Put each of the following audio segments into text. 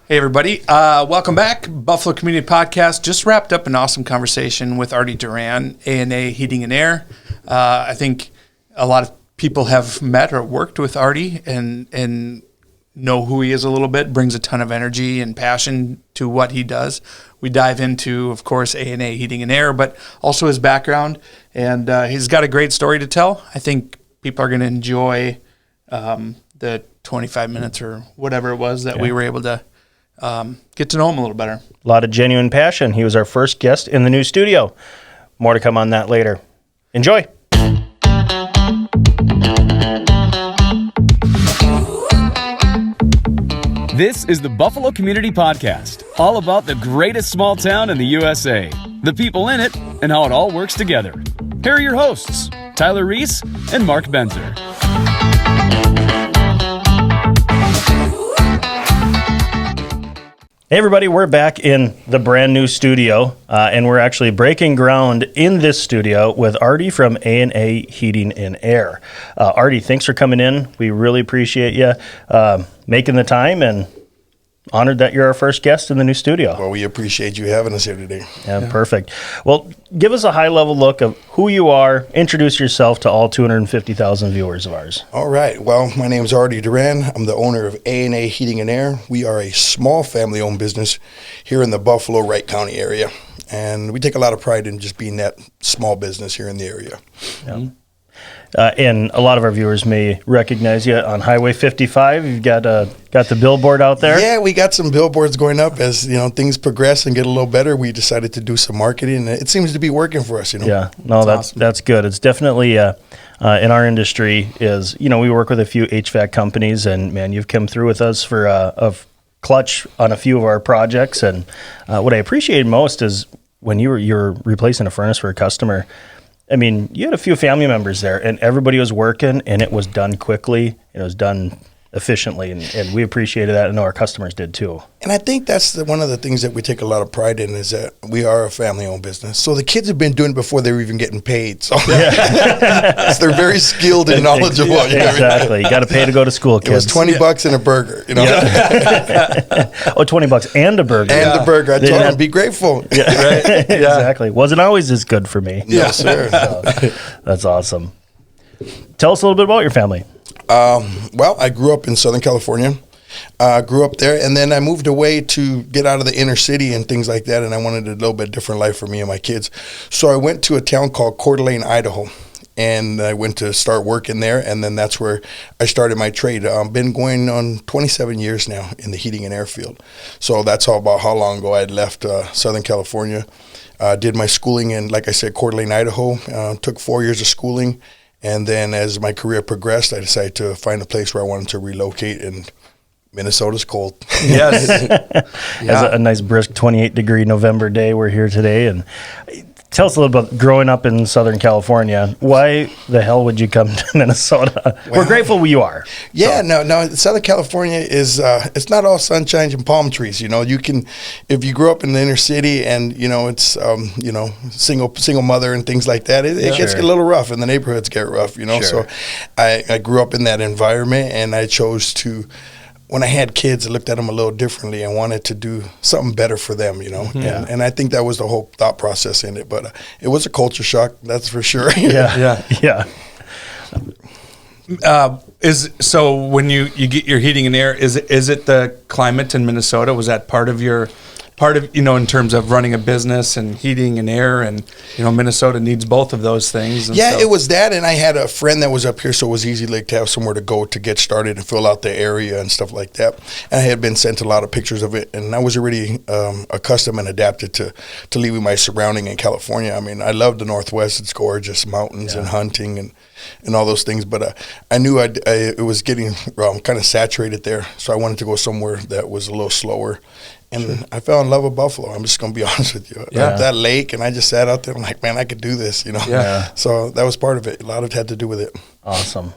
Hey, everybody. Welcome back. Buffalo Community Podcast. Just wrapped up an awesome conversation with Artie Duran, A&A Heating and Air. I think a lot of people have met or worked with Artie and know who he is a little bit, brings a ton of energy and passion to what he does. We dive into, of course, A&A Heating and Air, but also his background. And he's got a great story to tell. I think people are going to enjoy the 25 minutes or whatever it was that we were able to get to know him a little better. A lot of genuine passion. He was our first guest in the new studio. More to come on that later. Enjoy. This is the Buffalo Community Podcast, all about the greatest small town in the USA, the people in it, and how it all works together. Here are your hosts, Tyler Reese and Mark Benzer. Hey everybody, we're back in the brand new studio, and we're actually breaking ground in this studio with Artie from A&A Heating and Air. Artie, thanks for coming in. We really appreciate you making the time, and honored that you're our first guest in the new studio. Well, we appreciate you having us here today. Yeah, perfect. Well, give us a high-level look of who you are. Introduce yourself to all 250,000 viewers of ours. All right. Well, my name is Artie Duran. I'm the owner of A&A Heating and Air. We are a small family-owned business here in the Buffalo, Wright County area. And we take a lot of pride in just being that small business here in the area. Yeah. And a lot of our viewers may recognize you on Highway 55. You've got the billboard out there. Yeah, we got some billboards going up as things progress and get a little better. We decided to do some marketing, and it seems to be working for us. Yeah, no, that's awesome. That's good. It's definitely in our industry is we work with a few HVAC companies, and man, you've come through with us for a clutch on a few of our projects. And what I appreciated most is when you're replacing a furnace for a customer. I mean, you had a few family members there, and everybody was working, and it was done quickly. It was done efficiently, and we appreciated that. I know our customers did too. And I think that's one of the things that we take a lot of pride in is that we are a family-owned business. So the kids have been doing it before they were even getting paid. So so they're very skilled and knowledgeable. Exactly. You got to pay to go to school, kids. It was $20 and a burger. Oh, $20 and a burger. And a burger. I told them, be grateful. Yeah. Right? Exactly. Wasn't always as good for me. Yes, sir. So, that's awesome. Tell us a little bit about your family. Well, I grew up in Southern California. Grew up there, and then I moved away to get out of the inner city and things like that, and I wanted a little bit different life for me and my kids. So I went to a town called Coeur d'Alene, Idaho, and I went to start working there, and then that's where I started my trade. I've been going on 27 years now in the heating and air field. So that's all about how long ago I had left Southern California. Did my schooling in, like I said, Coeur d'Alene, Idaho. Took 4 years of schooling. And then as my career progressed, I decided to find a place where I wanted to relocate, and Minnesota's cold. Yes. As a nice brisk 28-degree November day, we're here today. And tell us a little about growing up in Southern California. Why the hell would you come to Minnesota? Well, we're grateful you are. Yeah, so. No. Southern California is it's not all sunshine and palm trees. You can, if you grew up in the inner city and it's single mother and things like that, it gets a little rough, and the neighborhoods get rough. Sure. So I grew up in that environment, and I chose to. When I had kids, I looked at them a little differently and wanted to do something better for them, Mm-hmm. And I think that was the whole thought process in it. But it was a culture shock, that's for sure. Yeah. So when you get your heating and air, is it the climate in Minnesota? Was that part of in terms of running a business and heating and air, and Minnesota needs both of those things? It was that, and I had a friend that was up here, so it was easy to have somewhere to go to get started and fill out the area and stuff like that. And I had been sent a lot of pictures of it, and I was already accustomed and adapted to leaving my surrounding in California. I mean, I love the Northwest; it's gorgeous, mountains and hunting and all those things. But I knew it was getting kind of saturated there, so I wanted to go somewhere that was a little slower. And I fell in love with Buffalo. I'm just going to be honest with you. That lake, and I just sat out there. I'm like, man, I could do this, Yeah. So that was part of it. A lot of it had to do with it. Awesome.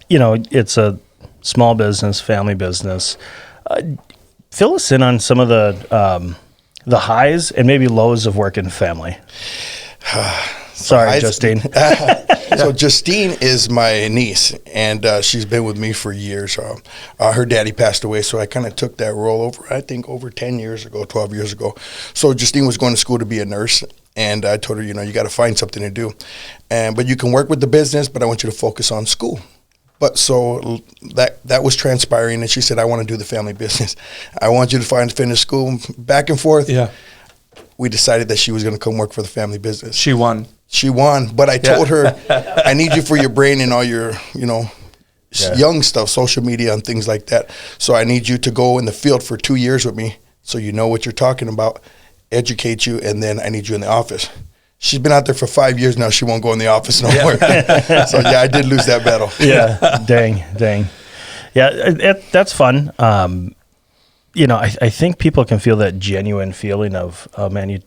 It's a small business, family business. Fill us in on some of the highs and maybe lows of working family. Sorry, highs, Justine. So Justine is my niece, and she's been with me for years. Her daddy passed away, so I kind of took that role over, I think, over 10 years ago, 12 years ago. So Justine was going to school to be a nurse, and I told her, you got to find something to do. But you can work with the business, but I want you to focus on school. But so that was transpiring, and she said, I want to do the family business. I want you to finish school, back and forth. Yeah. We decided that she was going to come work for the family business. She won. She won, but I told her, I need you for your brain and all your, young stuff, social media and things like that. So I need you to go in the field for 2 years with me so you know what you're talking about, educate you, and then I need you in the office. She's been out there for 5 years now. She won't go in the office no more. So, I did lose that battle. Yeah, dang. Yeah, that's fun. I think people can feel that genuine feeling of, oh, man, you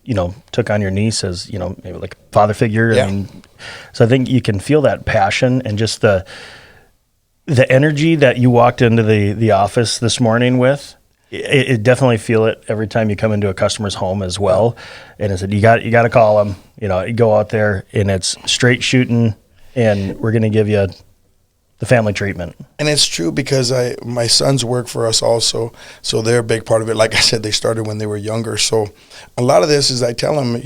took on your niece as, maybe like a father figure. Yeah. So I think you can feel that passion and just the energy that you walked into the office this morning with. It definitely feel it every time you come into a customer's home as well. And I said, you got to call them, you go out there and it's straight shooting and we're going to give you the family treatment. And it's true because my sons work for us also. So they're a big part of it. Like I said, they started when they were younger. So a lot of this is I tell them,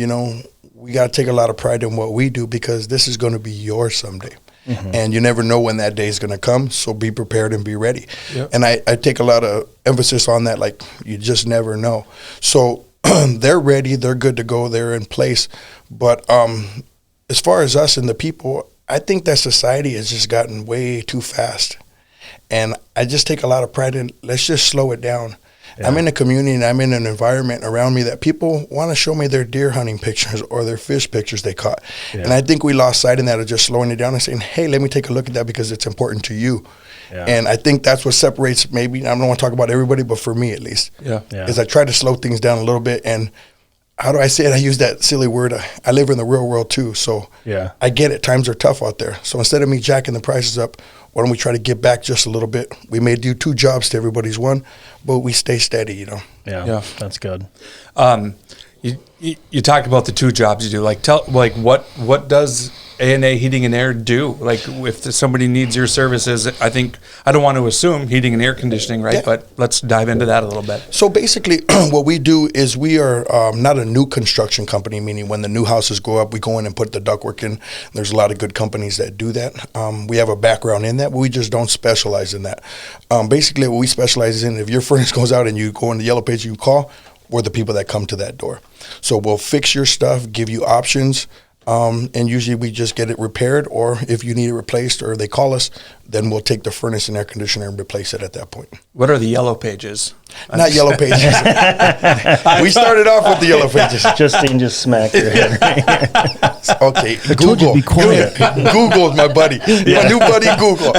we got to take a lot of pride in what we do because this is going to be yours someday. Mm-hmm. And you never know when that day is going to come, so be prepared and be ready. Yep. And I take a lot of emphasis on that, like you just never know. So they're ready, they're good to go, they're in place. But as far as us and the people, I think that society has just gotten way too fast. And I just take a lot of pride in, let's just slow it down. Yeah. I'm in a community and I'm in an environment around me that people want to show me their deer hunting pictures or their fish pictures they caught. Yeah. And I think we lost sight in that of just slowing it down and saying, hey, let me take a look at that because it's important to you. Yeah. And I think that's what separates maybe, I don't want to talk about everybody, but for me at least, is I try to slow things down a little bit. And how do I say it? I use that silly word. I live in the real world too. So I get it. Times are tough out there. So instead of me jacking the prices up, why don't we try to give back just a little bit? We may do 2 jobs to everybody's one, but we stay steady, Yeah, that's good. You talked about the 2 jobs you do. What does A&A Heating and Air do? Like if somebody needs your services, I don't want to assume heating and air conditioning, right? Yeah. But let's dive into that a little bit. So basically what we do is we are not a new construction company, meaning when the new houses go up, we go in and put the ductwork in. There's a lot of good companies that do that. We have a background in that, but we just don't specialize in that. Basically what we specialize in, if your furnace goes out and you go in the yellow page, you call, we're the people that come to that door. So we'll fix your stuff, give you options, and usually we just get it repaired, or if you need it replaced or they call us, then we'll take the furnace and air conditioner and replace it at that point. What are the yellow pages? Not yellow pages. We started off with the yellow pages. Justine just smacked your head. Okay, I told you to be quiet. Google's my buddy. My new buddy, Google.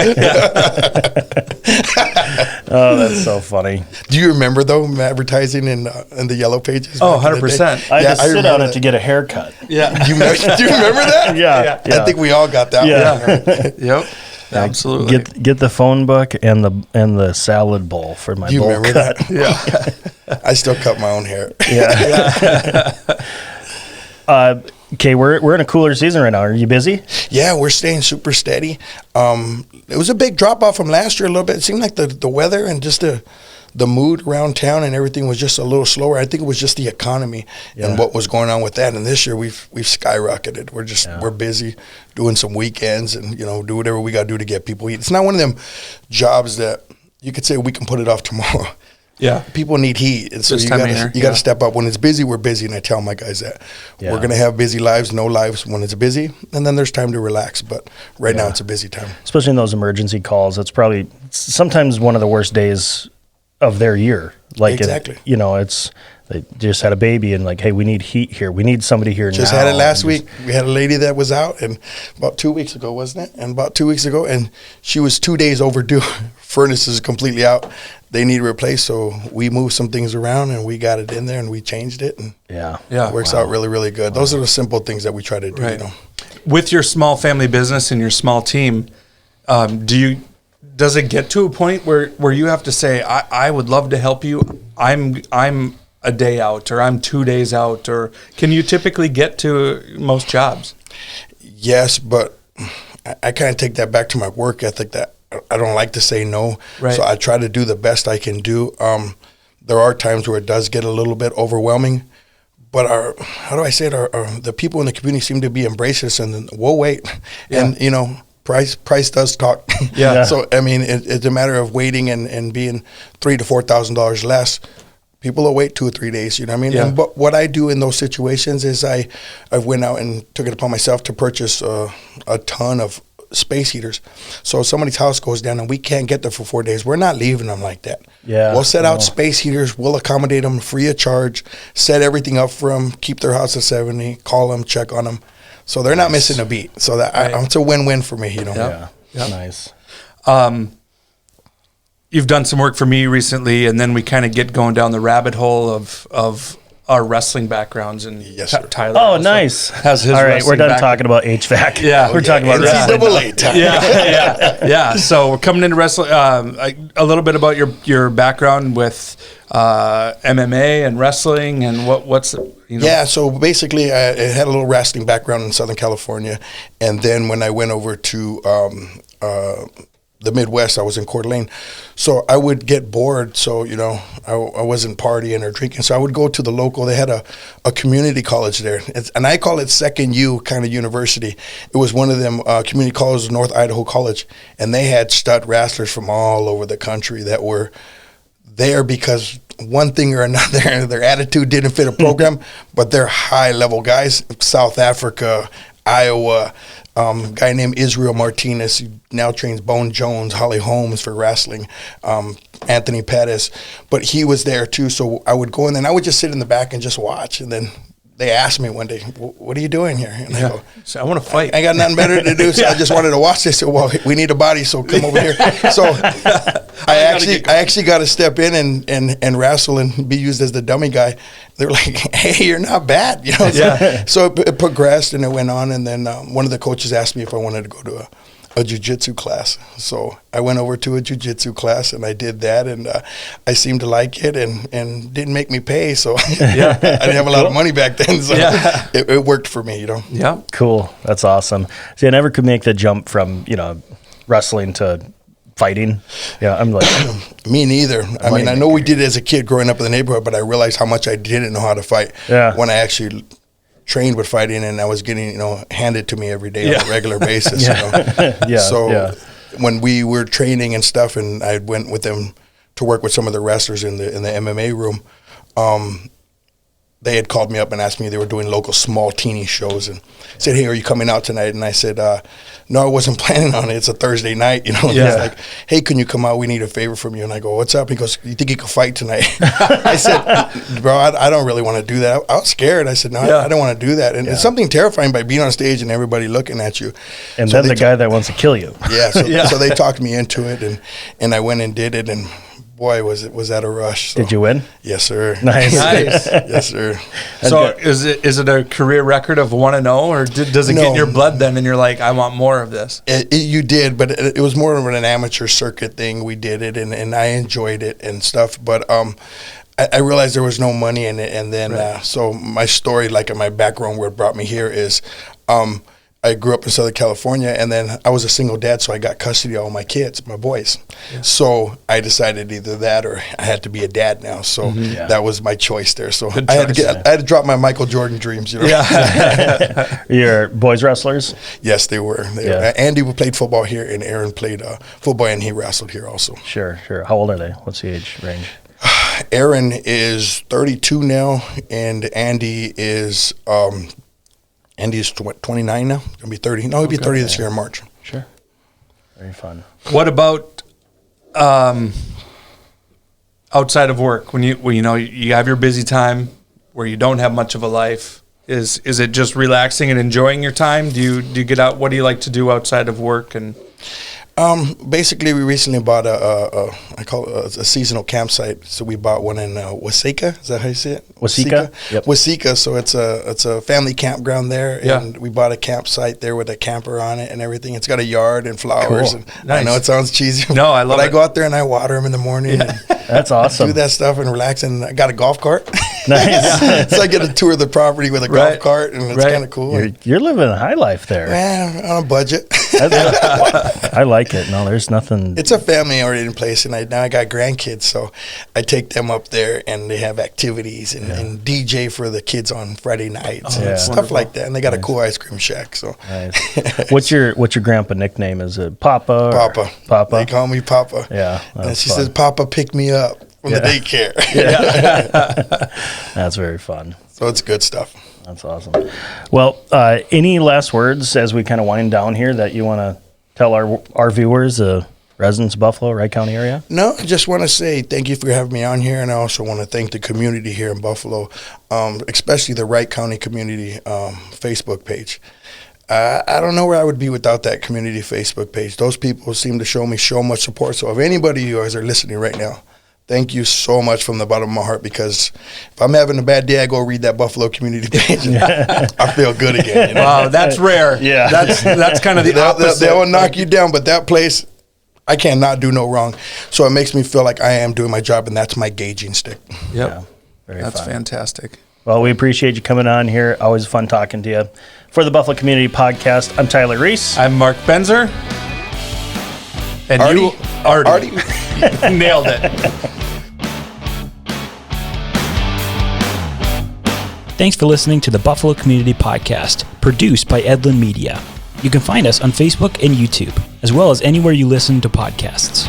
Oh, that's so funny. Do you remember, though, advertising in the yellow pages? Oh, 100%. I just sit on it to get a haircut. Yeah. Do you remember that? Yeah. I think we all got that one. Yep. Absolutely. Get the phone book and the salad bowl for my bowl. Do you remember cut. that? Yeah. I still cut my own hair. Yeah. Okay, we're in a cooler season right now. Are you busy? Yeah, we're staying super steady. It was a big drop off from last year a little bit. It seemed like the weather and just the mood around town and everything was just a little slower. I think it was just the economy and what was going on with that. And this year we've skyrocketed. We're busy doing some weekends and do whatever we got to do to get people eat. It's not one of them jobs that you could say we can put it off tomorrow. Yeah, people need heat, and so you got to step up. When it's busy, we're busy, and I tell my guys that we're going to have busy lives, no lives when it's busy, and then there's time to relax. But right now, it's a busy time, especially in those emergency calls. It's probably sometimes one of the worst days of their year. Like exactly, it's they just had a baby, and like, hey, we need heat here. We need somebody here now. Just had it last week. We had a lady that was out, and about 2 weeks ago, wasn't it? And about 2 weeks ago, and she was 2 days overdue. Furnace is completely out. They need replaced, so we moved some things around and we got it in there and we changed it, and it works out really, really good. Those are the simple things that we try to do. With your small family business and your small team, does it get to a point where you have to say, I would love to help you, I'm a day out, or I'm 2 days out, or can you typically get to most jobs? Yes, but I kind of take that back to my work ethic that I don't like to say no. Right. So I try to do the best I can do. There are times where it does get a little bit overwhelming, but how do I say it? The people in the community seem to be embracing us, and we'll wait. Yeah. And, you know, price does talk. Yeah. So, I mean, it's a matter of waiting and being $3,000 to $4,000 less. People will wait 2 or 3 days, you know what I mean? Yeah. But what I do in those situations is I went out and took it upon myself to purchase a ton of space heaters. So if somebody's house goes down and we can't get there for 4 days, we're not leaving them like that. Yeah. We'll set out space heaters. We'll accommodate them free of charge, set everything up for them, keep their house at 70, call them, check on them. So they're not missing a beat. So that it's a win-win for me, you know? Yeah. Yeah. Nice. You've done some work for me recently, and then we kind of get going down the rabbit hole of our wrestling backgrounds. And Yes, sir. Tyler. Oh, also nice. Has his All right, we're wrestling done background. talking about HVAC. Yeah. We're talking about NCAA wrestling. time. Yeah. So we're coming into wrestling. A little bit about your background with MMA and wrestling, and what's you know. Yeah, so basically I had a little wrestling background in Southern California, and then when I went over to the Midwest, I was in Coeur d'Alene. So I would get bored, so, you know, I wasn't partying or drinking, so I would go to the local. They had a community college there, and I call it Second U kind of university. It was one of them community colleges, North Idaho College, and they had stud wrestlers from all over the country that were there because one thing or another, their attitude didn't fit a program, but they're high-level guys. South Africa, Iowa, guy named Israel Martinez, who now trains Bone Jones, Holly Holmes for wrestling, Anthony Pettis. But he was there too, so I would go in there, and I would just sit in the back and just watch. And then they asked me one day, what are you doing here? And I go, So I want to fight. I got nothing better to do, so I just wanted to watch this. They said, well, we need a body, so come over here. So I actually got to step in and wrestle and be used as the dummy guy. They're like, hey, you're not bad. You know? Yeah. So it progressed, and it went on, and then one of the coaches asked me if I wanted to go to a jiu-jitsu class. So I went over to a jiu-jitsu class, and I did that, and I seemed to like it, and didn't make me pay, so Yeah. I didn't have a lot of money back then, so Yeah. it worked for me, you know. Yeah. Cool. That's awesome. See, I never could make the jump from, you know, wrestling to fighting. Yeah, I'm like, Me neither. I mean, I know we did it as a kid growing up in the neighborhood, but I realized how much I didn't know how to fight when I actually trained with fighting, and I was getting, you know, handed to me every day on a regular basis. You know? So when we were training and stuff, and I went with them to work with some of the wrestlers in the MMA room, they had called me up and asked me, they were doing local small teeny shows, and said, hey, are you coming out tonight? And I said, no, I wasn't planning on it. It's a Thursday night, you know. And he's like, hey, can you come out? We need a favor from you. And I go, what's up? He goes, you think you could fight tonight? I said, bro, I don't really want to do that. I was scared. I said, no, I don't want to do that. And it's something terrifying by being on stage and everybody looking at you. and So then the guy that wants to kill you. Yeah, so they talked me into it, and I went and did it, and boy, was that a rush. So. Did you win? Yes, sir. Nice. Yes, sir. So is it a career record of 1-0, or does it get in your blood then, and you're like, I want more of this? You did, but it was more of an amateur circuit thing. We did it, and I enjoyed it and stuff. But I realized there was no money in it, and then so my story, like in my background, where it brought me here is. I grew up in Southern California, and then I was a single dad, so I got custody of all my kids, my boys. Yeah. So I decided either that or I had to be a dad now. So that was my choice there. So I had to drop my Michael Jordan dreams. You know? Yeah. Your boys wrestlers? Yes, they were. Andy played football here, and Aaron played football, and he wrestled here also. Sure. How old are they? What's the age range? Aaron is 32 now, and Andy is 29 now. Gonna be 30. No, he'll be 30 this year in March. Sure. Very fun. What about outside of work, when you know you have your busy time where you don't have much of a life? Is it just relaxing and enjoying your time? Do you get out? What do you like to do outside of work? And basically, we recently bought I call it a seasonal campsite. So we bought one in Waseca. Is that how you say it? Waseca? Yep. Waseca. So it's a family campground there, Yeah. and we bought a campsite there with a camper on it and everything. It's got a yard and flowers. Cool. And Nice. I know it sounds cheesy. No, I love but it. I go out there and I water them in the morning. And That's awesome. do that stuff and relax. And I got a golf cart. Nice. So I get to tour the property with a golf cart, and it's kind of cool. You're living a high life there. On a budget. I like it. No, there's nothing. It's a family already in place, and now I got grandkids, so I take them up there, and they have activities and DJ for the kids on Friday nights and stuff like that. And they got a cool ice cream shack. So, nice. What's your grandpa nickname? Is it Papa? Papa. Papa. They call me Papa. Yeah. And she says, "Papa, pick me up from the daycare." That's very fun. So it's good stuff. That's awesome. Well, any last words as we kind of wind down here that you want to tell our viewers, residents of Buffalo, Wright County area? No, I just want to say thank you for having me on here, and I also want to thank the community here in Buffalo, especially the Wright County community Facebook page. I don't know where I would be without that community Facebook page. Those people seem to show me so much support. So if anybody of you guys are listening right now, thank you so much from the bottom of my heart, because if I'm having a bad day, I go read that Buffalo community page and I feel good again. You know? Wow, that's rare. Yeah. That's kind of the opposite. They will knock you down, but that place, I cannot do no wrong. So it makes me feel like I am doing my job, and that's my gauging stick. Yep. Yeah, that's fun. Fantastic. Well, we appreciate you coming on here. Always fun talking to you. For the Buffalo Community Podcast, I'm Tyler Reese. I'm Mark Benzer. And Artie. Nailed it. Thanks for listening to the Buffalo Community Podcast, produced by Edlin Media. You can find us on Facebook and YouTube, as well as anywhere you listen to podcasts.